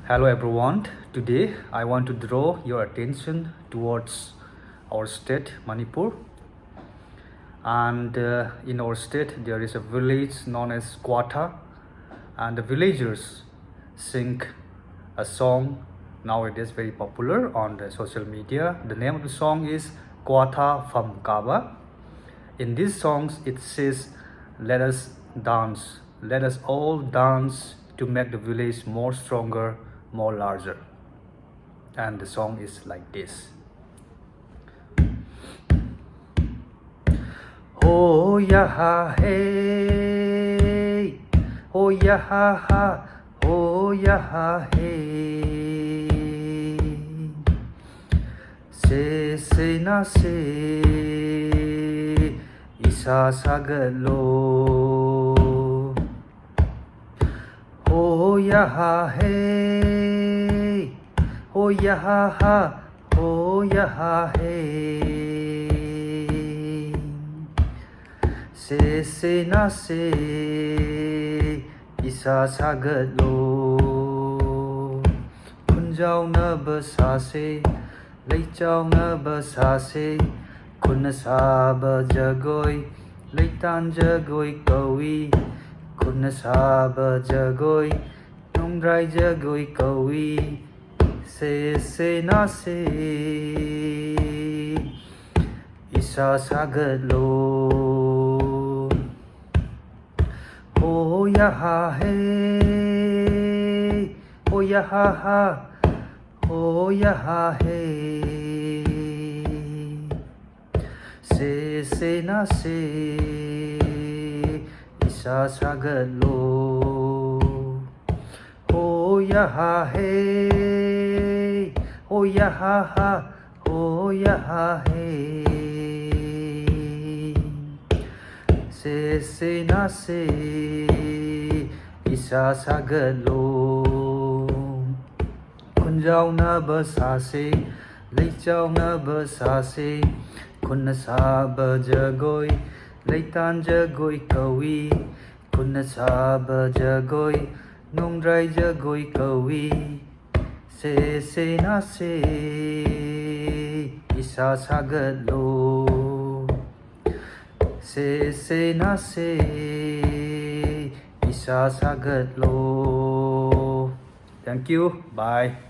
Hello everyone. Today I want to draw your attention towards our state Manipur. And in our state there is a village known as Kwata, and the villagers sing a song nowadays very popular on the social media. The name of the song is Kwata from Kaba. In these songs it says, let us dance, let us all dance to make the village more stronger, more larger. And the song is like this. Oh yeah ha hey, oh yeah ha ha, oh yeah ha hey. Se na se isa sagalo. Oh yeah ha hey, oh yeah ha ha, oh yeah ha hey. Se na se isa sagalo. Kunjau na basa se, leichau na basa se. Kun saba jagoi, leitan jagoi kawi. Kun saba jagoi, nongrai jagoi kawi. Se na se isa sagalo. Oh yeah ha hey, oh yeah ha ha, oh yeah ha hey. Se na se isa sagalo. Oh yeah ha hey, oh yeah ha ha, oh yeah ha hey. Se na se isa sagalo. Kunjau na basa se, leichau na basa se. Kun saba jagoi, leitan jagoi kawi. Kun saba jagoi, nongrai jagoi kawi. Se na se isa sagalo. Se na se isa sagalo. Thank you. Bye.